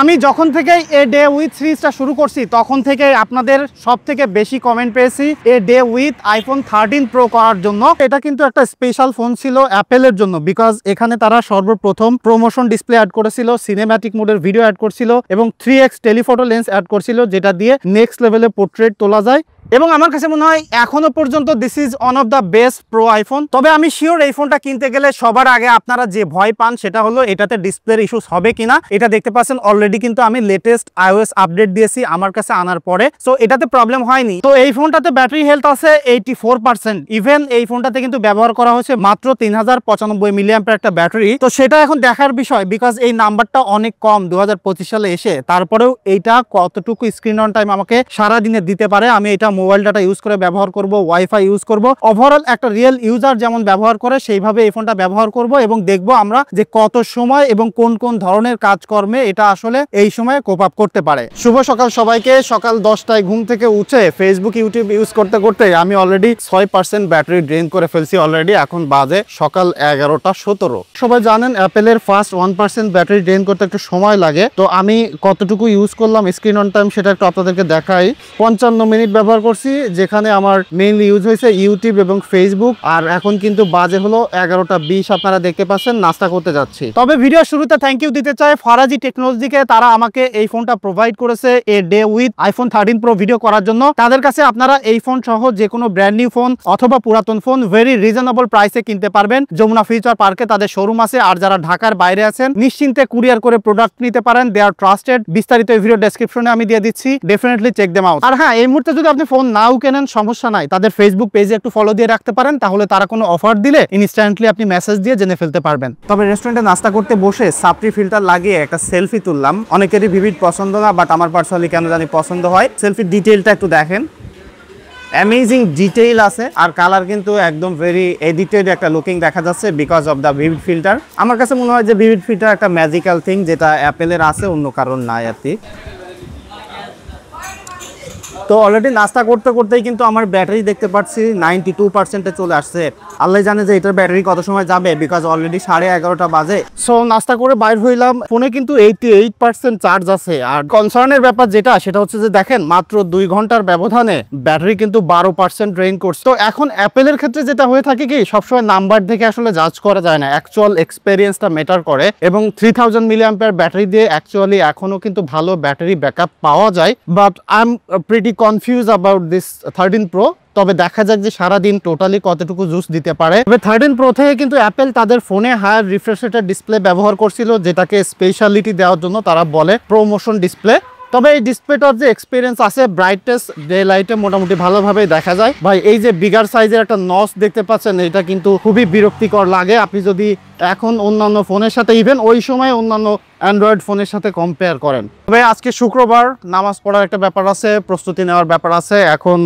আমি যখন থেকে এ ডে উইথ সিরিজটা শুরু করছি তখন থেকে আপনাদের সব থেকে বেশি কমেন্ট পেয়েছি a day with iPhone 13 pro করার জন্য। এটা কিন্তু একটা স্পেশাল ফোন ছিল অ্যাপেলের জন্য, বিকজ এখানে তারা সর্বপ্রথম প্রমোশন ডিসপ্লে অ্যাড করেছিল, সিনেম্যাটিক মোডের ভিডিও অ্যাড করছিল এবং 3x টেলিফটো লেন্স অ্যাড করছিল, যেটা দিয়ে নেক্সট লেভেলে পোর্ট্রেট তোলা যায়। এবং আমার কাছে মনে হয় এখনো পর্যন্ত this is one of the best pro iPhone. তবে আমি শিওর এই ফোনটা কিনতে গেলে সবার আগে আপনারা যে ভয় পান সেটা হলো এটাতে ডিসপ্লের ইস্যুস হবে কিনা। এটা দেখতে পাচ্ছেন অলরেডি কিন্তু আমি লেটেস্ট iOS আপডেট দিয়েছি আমার কাছে আনার পরে, সো এটাতে প্রবলেম হয়নি। তো এই ফোনটাতে ব্যাটারি হেলথ আছে 84%। ইভেন এই ফোনটাতে কিন্তু ব্যবহার করা হয়েছে মাত্র 3095 মিলিঅ্যাম্পিয়ার একটা ব্যাটারি। তো সেটা এখন দেখার বিষয়, বিকজ এই নাম্বারটা অনেক কম 2025 সালে এসে, তারপরেও এইটা কতটুকু স্ক্রিন অন টাইম আমাকে সারাদিনে দিতে পারে। আমি এটা মোবাইল ডাটা ইউজ করে ব্যবহার করব, ওয়াইফাই ইউজ করব, ওভারঅল একটা রিয়েল ইউজার যেমন ব্যবহার করে সেইভাবে এই ফোনটা ব্যবহার করব এবং দেখব আমরা যে কত সময় এবং কোন কোন ধরনের কাজকর্মে এটা আসলে এই সময়ে কোপ আপ করতে পারে। শুভ সকাল সবাইকে। সকাল 10টায় ঘুম থেকে উঠে ফেসবুক ইউটিউব ইউজ করতে করতে আমি অলরেডি 6% ব্যাটারি ড্রেন করে ফেলছি অলরেডি। এখন বাজে সকাল 11:17। সবাই জানেন অ্যাপেলের ফার্স্ট 1% ব্যাটারি ড্রেন করতে একটু সময় লাগে। তো আমি কতটুকু ইউজ করলাম স্ক্রিন অন টাইম সেটা একটু আপনাদেরকে দেখাই। 55 মিনিট ব্যবহার করছি, যেখানে আমার মেইনলি ইউজ হয়েছে ইউটিউব এবং ফেসবুক। আর এখন কিন্তু বাজে হলো 11:20, আপনারা দেখতে পাচ্ছেন নাস্তা করতে যাচ্ছি। তবে ভিডিও শুরুতে থ্যাংক ইউ দিতে চাই ফারাজি টেকনোলজিকে। তারা আমাকে এই ফোনটা প্রোভাইড করেছে a day with iPhone 13 pro video করার জন্য। তাদের কাছে আপনারা এই ফোন সহ যে কোনো ব্র্যান্ড নিউ ফোন অথবা পুরাতন ফোন ভেরি রিজনেবল প্রাইসে কিনতে পারবেন। যমুনা ফিউচার পার্কে তাদের শোরুম আছে। আর যারা ঢাকার বাইরে আছেন নিশ্চিন্তে কুরিয়ার করে প্রোডাক্ট নিতে পারেন। দে আর ট্রাস্টেড। বিস্তারিত এই ভিডিও ডেসক্রিপশনে আমি দিয়ে দিচ্ছি, ডেফিনেটলি চেক দেম আউট। আর হ্যাঁ, এই মুহূর্তে যদি আপনি ফোন নাও কেনেন সমস্যা নাই, তাদের ফেসবুক পেজে একটু ফলো দিয়ে রাখতে পারেন, তাহলে তারা কোনো অফার দিলে ইনস্ট্যান্টলি আপনি মেসেজ দিয়ে জেনে ফেলতে পারবেন। তবে রেস্টুরেন্টে নাস্তা করতে বসে সাপ্রি ফিল্টার লাগিয়ে একটা সেলফি তুললাম। অনেকেরই ভিভিড পছন্দ না, বাট আমার পার্সোনালি কেন জানি পছন্দ হয়। সেলফির ডিটেইলটা একটু দেখেন, অ্যামেজিং ডিটেইল আছে। আর কালার কিন্তু একদম ভেরি এডিটেড একটা লুকিং দেখা যাচ্ছে because of the vivid filter. আমার কাছে মনে হয় যে ভিভিড ফিল্টার একটা ম্যাজিক্যাল থিং, যেটা অ্যাপেলের আছে, অন্য কারণ নাই আর কি। তো অলরেডি নাস্তা করতে করতেই কিন্তু আমার ব্যাটারি দেখতে পাচ্ছি 92%-এ চলে আসছে। আল্লাহ জানে যে এটার ব্যাটারি কত সময় যাবে, বিকজ অলরেডি 11:30 বাজে। সো নাস্তা করে বাইর হইলাম, ফোনে কিন্তু 88% চার্জ আছে। আর কনসার্নের ব্যাপার যেটা, সেটা হচ্ছে যে দেখেন মাত্র 2 ঘন্টার ব্যবধানে ব্যাটারি কিন্তু 12% ড্রেন করছে। তো এখন অ্যাপেলের ক্ষেত্রে যেটা হয়ে থাকে কি, সবসময় নাম্বার দেখে আসলে জাজ করা যায় না, অ্যাকচুয়াল এক্সপেরিয়েন্সটা ম্যাটার করে। এবং 3000 মিলিঅ্যাম্পিয়ার ব্যাটারি দিয়ে অ্যাকচুয়ালি এখনো কিন্তু ভালো ব্যাটারি ব্যাকআপ পাওয়া যায়। But I am pretty confuse about this 13 pro. তবে দেখা যাক যে সারাদিন টোটালি কতটুকু জুস দিতে পারে। তবে 13 প্রো থেকে কিন্তু অ্যাপেল তাদের ফোনে হায়ার রিফ্রেশ রেটের ডিসপ্লে ব্যবহার করছিল, যেটাকে স্পেশালিটি দেওয়ার জন্য তারা বলে প্রোমোশন ডিসপ্লে। তবে এই ডিসপ্লেটার যে এক্সপিরিয়েন্স আছে, ব্রাইটনেস ডে লাইটে মোটামুটি ভালোভাবেই দেখা যায়। ভাই এই যে বিগার সাইজের একটা নচ দেখতে পাচ্ছেন, এটা কিন্তু খুবই বিরক্তিকর লাগে আপনি যদি এখন অন্যান্য ফোনের সাথে, ইভেন ওই সময় অন্যান্য অ্যান্ড্রয়েড ফোনের সাথে কম্পেয়ার করেন। তবে আজকে শুক্রবার, নামাজ পড়ার একটা ব্যাপার আছে, প্রস্তুতি নেওয়ার ব্যাপার আছে। এখন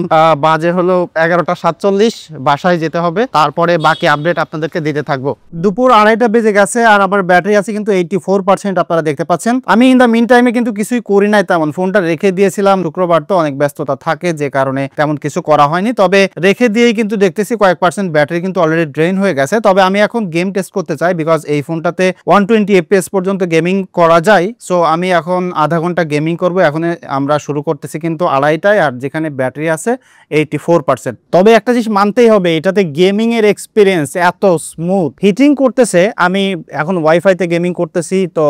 বাজে হলো 11:47, বাসায় যেতে হবে, তারপরে বাকি আপডেট আপনাদেরকে দিতে থাকবো। দুপুর 2:30 বেজে গেছে আর আমার ব্যাটারি আছে কিন্তু 84%, আপনারা দেখতে পাচ্ছেন। আমি ইন দ্য মিন টাইমে কিন্তু কিছুই করি নাই তেমন, ফোনটা রেখে দিয়েছিলাম। শুক্রবার তো অনেক ব্যস্ততা থাকে, যে কারণে তেমন কিছু করা হয়নি। তবে রেখে দিয়েই কিন্তু দেখতেছি কয়েক পার্সেন্ট ব্যাটারি কিন্তু অলরেডি ড্রেন হয়ে গেছে। তবে আমি এখন গেম টেস্ট করতে চাই, বিকজ এই ফোনটাতে 120 FPS পর্যন্ত গেমিং করা যায়। সো আমি এখন আধা ঘন্টা গেমিং করব। এখন আমরা শুরু করতেছি কিন্তু 2:30টায়, আর যেখানে ব্যাটারি আছে 84%। তবে একটা জিনিস মানতেই হবে, এটাতে গেমিং এর এক্সপিরিয়েন্স এত স্মুথ, হিটিং করতেছে। আমি এখন ওয়াইফাইতে গেমিং করতেছি, তো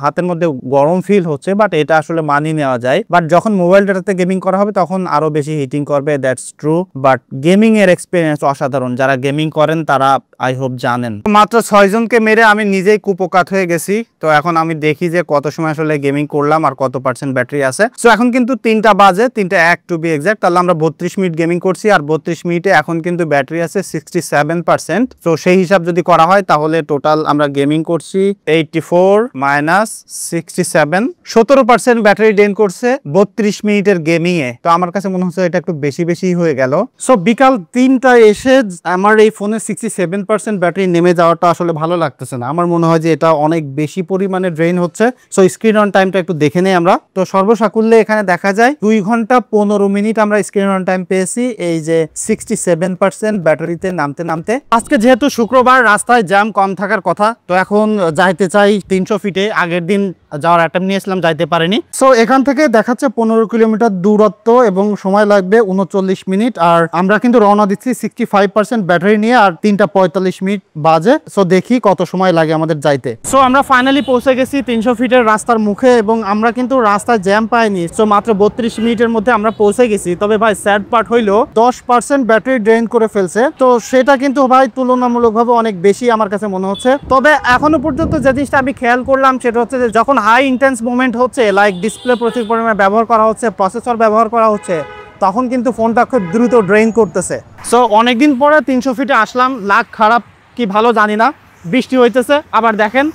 হাতের মধ্যে গরম ফিল হচ্ছে, বাট এটা আসলে মানিয়ে নেওয়া যায়। বাট যখন মোবাইল ডাটাতে গেমিং করা হবে তখন আরো বেশি হিটিং করবে, দ্যাটস ট্রু। বাট গেমিং এর এক্সপিরিয়েন্স অসাধারণ। যারা গেমিং করেন তারা আই হোপ জানেন। মাত্র 6 জনকে মেরে আমি নিজেই কুপোকাত হয়ে গেছি। তো এখন আমি দেখি যে কত সময় আসলে গেমিং করলাম আর কত পার্সেন্ট ব্যাটারি আছে। সো এখন কিন্তু 3টা বাজে, 3:01 টু বি এক্সাক্ট। তাহলে আমরা 32 মিনিট গেমিং করছি, আর 32 মিনিটে এখন কিন্তু ব্যাটারি আছে 67%। তো সেই হিসাব যদি করা হয় তাহলে টোটাল আমরা গেমিং করছি 84 মাইনাস 67, 17% ব্যাটারি ড্রেন করছে 32 মিনিটের গেমিং এ। তো আমার কাছে মনে হচ্ছে এটা একটু বেশি বেশি হয়ে গেল। সো বিকাল 3টায় এসে আমার এই ফোনে 67% ব্যাটারি নেমে যাওয়াটা আসলে ভালো লাগতেছে না। আমার মনে হয় যে এটা অনেক বেশি পরিমাণে ড্রেন হচ্ছে। সো স্ক্রিন অন টাইমটা একটু দেখে নেই আমরা। তো সর্বসাকুল্যে এখানে দেখা যায় 2 ঘন্টা 15 মিনিট আমরা স্ক্রিন অন টাইম পেয়েছি, এই যে 67% ব্যাটারিতে নামতে নামতে। আজকে যেহেতু শুক্রবার, রাস্তায় জ্যাম কম থাকার কথা, তো এখন যাইতে চাই 300 ফিটে। আগের দিন যাওয়ার অ্যাটেম্প নিয়েছিলাম, যাইতে পারিনি। সো এখান থেকে দেখাচ্ছে 15 কিলোমিটার দূরত্ব এবং সময় লাগবে 39 মিনিট। আর আমরা কিন্তু রওনা দিচ্ছি 65% ব্যাটারি নিয়ে, আর 3:45 মিনিট বাজে। সো দেখি কত সময় লাগে আমাদের যাইতে। সো আমরা ফাইনালি পৌঁছে গেছি 300 ফিটের রাস্তার মুখে, এবং আমরা কিন্তু রাস্তায় জ্যাম পাইনি। সো মাত্র 32 মিনিটের মধ্যে আমরা পৌঁছে গেছি। তবে ভাই স্যাড পার্ট হইলো 10% ব্যাটারি ড্রেন করে ফেলছে। তো সেটা কিন্তু ভাই তুলনামূলকভাবে অনেক বেশি আমার কাছে মনে হচ্ছে। তবে এখনো পর্যন্ত যে জিনিসটা আমি খেয়াল করলাম সেটা হচ্ছে যে যখন হাই ইন্টেন্স মুভমেন্ট হচ্ছে, লাইক ডিসপ্লে প্রচুর পরিমাণে ব্যবহার করা হচ্ছে, প্রসেসর ব্যবহার করা হচ্ছে, তখন কিন্তু ফোনটা খুব দ্রুত ড্রেন করতেছে। সো অনেকদিন পরে 300 ফিটে আসলাম। লাক খারাপ কি ভালো জানি না, বৃষ্টি হইতেছে, আবার দেখেন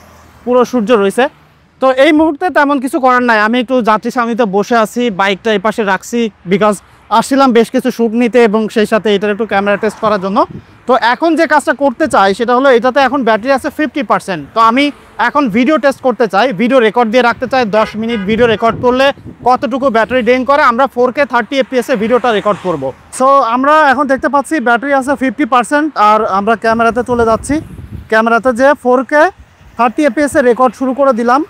পুরো সূর্য রয়েছে। তো এই মুহূর্তে তেমন কিছু করার নাই, আমি একটু যাত্রী সামনেতে বসে আছি, বাইকটা এই পাশে রাখছি, বিকজ আসছিলাম বেশ কিছু শ্যুট নিতে এবং সেই সাথে এটার একটু ক্যামেরা টেস্ট করার জন্য। তো এখন যে কাজটা করতে চাই সেটা হলো, এটাতে এখন ব্যাটারি আছে 50%। তো আমি এখন ভিডিও টেস্ট করতে চাই, ভিডিও রেকর্ড দিয়ে রাখতে চাই। 10 মিনিট ভিডিও রেকর্ড করলে কতটুকু ব্যাটারি ড্রেন করে আমরা 4K 30 FPS এ ভিডিওটা রেকর্ড করব। সো আমরা এখন দেখতে পাচ্ছি ব্যাটারি আছে 50%, আর আমরা ক্যামেরাতে চলে যাচ্ছি। ক্যামেরাতে যে 4K 30 FPS এ রেকর্ড শুরু করে দিলাম।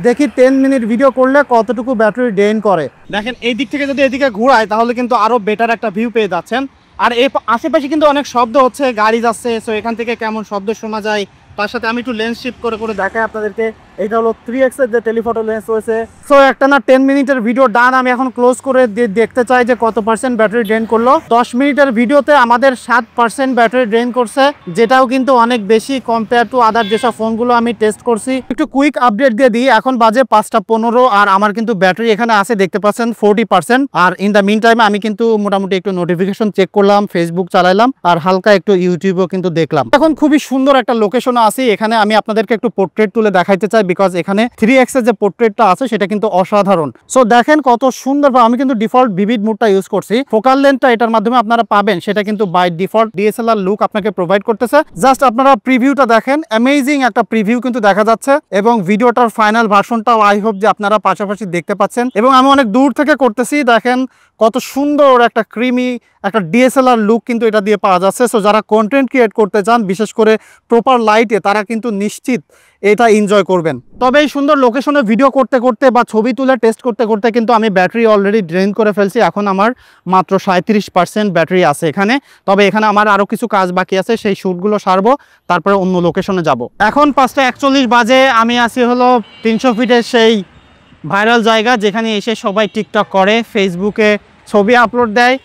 দেখি 10 মিনিট ভিডিও করলে কতটুকু ব্যাটারি ড্রেন করে। দেখেন এই দিক থেকে যদি এদিকে ঘুরায় তাহলে কিন্তু আরো বেটার একটা ভিউ পেয়ে যাচ্ছেন। আর এই আশেপাশে কিন্তু অনেক শব্দ হচ্ছে, গাড়ি যাচ্ছে। সো এখান থেকে কেমন শব্দ শোনা যায়, তার সাথে আমি একটু লেন্স শিফট করে করে দেখাই আপনাদেরকে। এটা হলো 3x এর যে টেলিফটো লেন্স রয়েছে। সো একটা না 10 মিনিটের ভিডিও ডান। আমি এখন ক্লোজ করে দেখতে চাই যে কত পার্সেন্ট ব্যাটারি ড্রেন করলো। 10 মিনিটের ভিডিওতে আমাদের 7% ব্যাটারি ড্রেন করছে, যেটাও কিন্তু অনেক বেশি কম্পেয়ার টু আদার যেসব ফোনগুলো আমি টেস্ট করছি। একটু কুইক আপডেট দিয়ে দিই, এখন বাজে 5:15 আর আমার কিন্তু ব্যাটারি এখানে আছে দেখতে পাচ্ছেন 40%। আর ইন দ্য মিন টাইমে আমি কিন্তু মোটামুটি একটু নোটিফিকেশন চেক করলাম, ফেসবুক চালাইলাম, আর হালকা একটু ইউটিউবও কিন্তু দেখলাম। এখন খুবই সুন্দর একটা লোকেশনে আছি, এখানে আমি আপনাদেরকে একটু পোর্ট্রেট তুলে দেখাইতে চাই, বিকজ এখানে 3x এর যে পোর্ট্রেটটা আছে সেটা কিন্তু অসাধারণ। সো দেখেন কত সুন্দর। আমি কিন্তু ডিফল্ট ভিভিড মোডটা ইউজ করছি। ফোকাল লেন্থটা এটার মাধ্যমে আপনারা পাবেন, সেটা কিন্তু বাই ডিফল্ট ডিএসএলআর লুক আপনাকে প্রোভাইড করতেছে। জাস্ট আপনারা প্রিভিউটা দেখেন, অ্যামেজিং একটা প্রিভিউ কিন্তু দেখা যাচ্ছে, এবং ভিডিওটার ফাইনাল ভার্সনটাও আই হোপ যে আপনারা পাশাপাশি দেখতে পাচ্ছেন। এবং আমি অনেক দূর থেকে করতেছি, দেখেন কত সুন্দর একটা ক্রিমি একটা ডিএসএলআর লুক কিন্তু এটা দিয়ে পাওয়া যাচ্ছে। সো যারা কন্টেন্ট ক্রিয়েট করতে চান বিশেষ করে প্রপার লাইটে, তারা কিন্তু নিশ্চিত এটা এনজয় করবেন। তবে এই সুন্দর লোকেশনে ভিডিও করতে করতে বা ছবি তুলে টেস্ট করতে করতে কিন্তু আমি ব্যাটারি অলরেডি ড্রেন করে ফেলছি। এখন আমার মাত্র 37% ব্যাটারি আছে এখানে। তবে এখানে আমার আরও কিছু কাজ বাকি আছে, সেই শ্যুটগুলো সারবো, তারপরে অন্য লোকেশনে যাব। এখন 5:41 বাজে, আমি আছি হলো 300 ফিটের সেই ভাইরাল জায়গা যেখানে এসে সবাই টিকটক করে, ফেসবুকে ছবি আপলোড দেয়,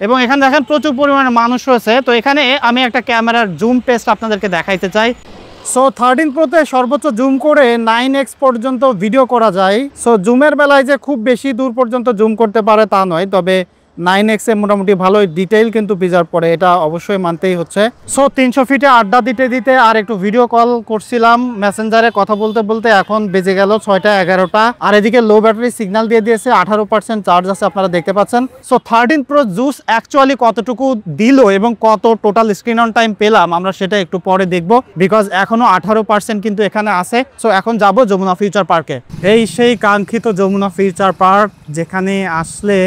এবং এখানে দেখেন প্রচুর পরিমাণে মানুষ রয়েছে। তো এখানে আমি একটা ক্যামেরার জুম টেস্ট আপনাদেরকে দেখাইতে চাই। সো 13 প্রোতে সর্বোচ্চ জুম করে 9x পর্যন্ত ভিডিও করা যায়। সো জুমের বেলায় যে খুব বেশি দূর পর্যন্ত জুম করতে পারে তা নয়, তবে 9x এ মোটামুটি ভালোই ডিটেইল কিন্তু পিজার পড়ে, এটা অবশ্যই মানতেই হচ্ছে। সো 300 ফিটে আড্ডা দিতে দিতে আর একটু ভিডিও কল করছিলাম মেসেঞ্জারে কথা বলতে বলতে, এখন বেজে গেল 6:11। আর এদিকে লো ব্যাটারি সিগন্যাল দিয়ে দিয়েছে, 18% চার্জ আছে আপনারা দেখতে পাচ্ছেন। সো 13 প্রো জুস অ্যাকচুয়ালি কতটুকু দিল এবং কত টোটাল স্ক্রিন অন টাইম পেলাম আমরা সেটা একটু পরে দেখব, বিকজ এখনো 18% কিন্তু এখানে আছে। সো এখন যাব যমুনা ফিউচার পার্কে। এই সেই কাঙ্ক্ষিত যমুনা ফিউচার পার্ক, যেখানে আসলে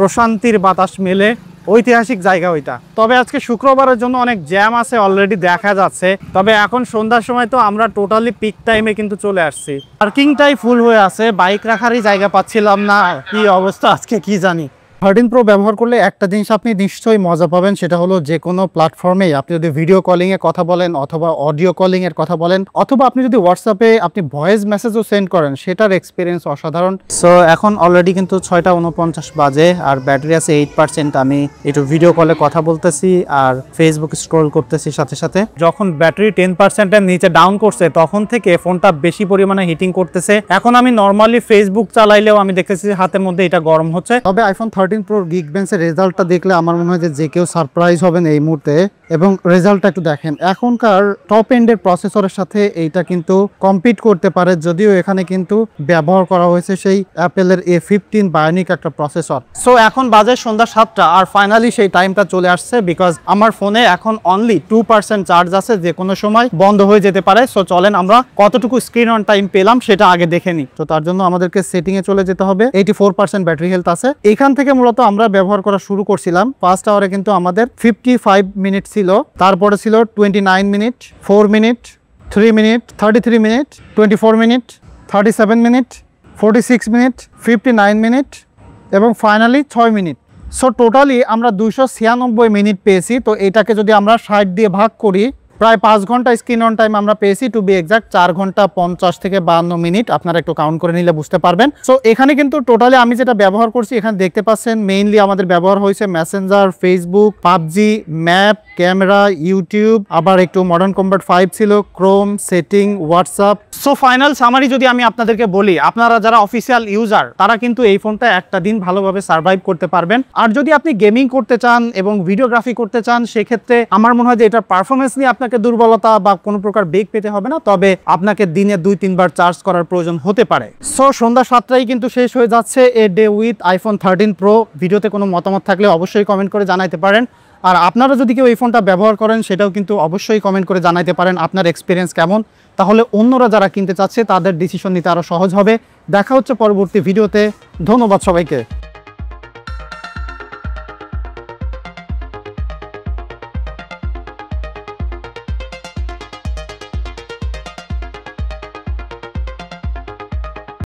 প্রশান্তির বাতাস মেলে, ঐতিহাসিক জায়গা ওইটা। তবে আজকে শুক্রবারের জন্য অনেক জ্যাম আছে অলরেডি দেখা যাচ্ছে। তবে এখন সন্ধ্যার সময় তো আমরা টোটালি পিক টাইমে কিন্তু চলে আসছি। পার্কিংটাই ফুল হয়ে আছে, বাইক রাখারই জায়গা পাচ্ছিলাম না। কি অবস্থা আজকে কি জানি। 13 প্রো ব্যবহার করলে একটা জিনিস আপনি নিশ্চয়ই মজা পাবেন, সেটা হলো যে কোনো প্ল্যাটফর্মে আপনি যদি ভিডিও কলিং এ কথা বলেন অথবা অডিও কলিং এর কথা বলেন, অথবা আপনি যদি হোয়াটসঅ্যাপে আপনি ভয়েস মেসেজও সেন্ড করেন, সেটার এক্সপিরিয়েন্স অসাধারণ। সো এখন অলরেডি কিন্তু 6:49 বাজে আর ব্যাটারি আছে 8%। আমি একটু ভিডিও কলে কথা বলতেছি আর ফেসবুক স্ক্রল করতেছি সাথে সাথে। যখন ব্যাটারি 10% এর নিচে ডাউন করছে তখন থেকে ফোনটা বেশি পরিমাণে হিটিং করতেছে। এখন আমি নর্মালি ফেসবুক চালাইলেও আমি দেখতেছি হাতের মধ্যে এটা গরম হচ্ছে। তবে আইফোন 13 প্রো গিগবেন্সের রেজাল্টটা দেখলে আমার মনে হয় যে কেউ সারপ্রাইজ হবেন এই মুহূর্তে। এবং রেজাল্টটা একটু দেখেন, এখনকার টপ এন্ডের প্রসেসরের সাথে এইটা কিন্তু কম্পিট করতে পারে, যদিও এখানে কিন্তু ব্যবহার করা হয়েছে সেই অ্যাপেলের A15 বায়োনিক একটা প্রসেসর। সো এখন বাজে সন্ধ্যা 7টা আর ফাইনালি সেই টাইমটা চলে আসছে, বিকজ আমার ফোনে এখন অনলি 2% চার্জ আছে, যে কোনো সময় বন্ধ হয়ে যেতে পারে। সো চলেন আমরা কতটুকু স্ক্রিন অন টাইম পেলাম সেটা আগে দেখে নিই। তো তার জন্য আমাদেরকে সেটিং এ চলে যেতে হবে। 84% ব্যাটারি হেলথ আছে। এখান থেকে মূলত আমরা ব্যবহার করা শুরু করছিলাম। ফার্স্ট আওয়ারে কিন্তু আমাদের 55 মিনিট ছিল, তারপরে ছিল 29 minute, 4 minute, 3 minute, 33 minute, 24 minute, 37 minute, 46 minute, 59 minute এবং ফাইনালি 6 মিনিট। সো টোটালি আমরা 296 মিনিট পেয়েছি। তো এটাকে যদি আমরা 60 দিয়ে ভাগ করি, প্রায় 5 ঘন্টা স্ক্রিন অন টাইম আমরা পেয়েছি। টু বি এক্সাক্ট 4 ঘন্টা 50 থেকে 52 মিনিট, আপনারা একটু কাউন্ট করে নিলে বুঝতে পারবেন। সো এখানে কিন্তু টোটালি আমি যেটা ব্যবহার করছি, এখানে দেখতে পাচ্ছেন মেইনলি আমাদের ব্যবহার হয়েছে Messenger, Facebook, PUBG, map, camera, YouTube, আবার একটু মডার্ন কম্ব্যাট 5 ছিল, Chrome, setting, WhatsApp. So final summary যদি আমি আপনাদেরকে বলি, আপনারা যারা অফিসিয়াল ইউজার তারা কিন্তু এই ফোনটা একটা দিন ভালোভাবে সার্ভাইভ করতে পারবেন। আর যদি আপনি গেমিং করতে চান এবং ভিডিওগ্রাফি করতে চান, সেক্ষেত্রে আমার মনে হয় যে এটার পারফরমেন্স নিয়ে আপনাকে দুর্বলতা বা কোনো প্রকার বেগ পেতে হবে না, তবে আপনাকে দিনে 2-3 বার চার্জ করার প্রয়োজন হতে পারে। সো সন্ধ্যা 7টায় কিন্তু শেষ হয়ে যাচ্ছে a day with iPhone 13 pro. ভিডিওতে কোনো মতামত থাকলে অবশ্যই কমেন্ট করে জানাতে পারেন। আর আপনারা যদি কেউ এই ফোনটা ব্যবহার করেন, সেটাও কিন্তু অবশ্যই কমেন্ট করে জানাতে পারেন আপনার এক্সপিরিয়েন্স কেমন। তাহলে অন্যরা যারা কিনতে চাচ্ছে তাদের ডিসিশন নিতে আরও সহজ হবে। দেখা হচ্ছে পরবর্তী ভিডিওতে। ধন্যবাদ সবাইকে।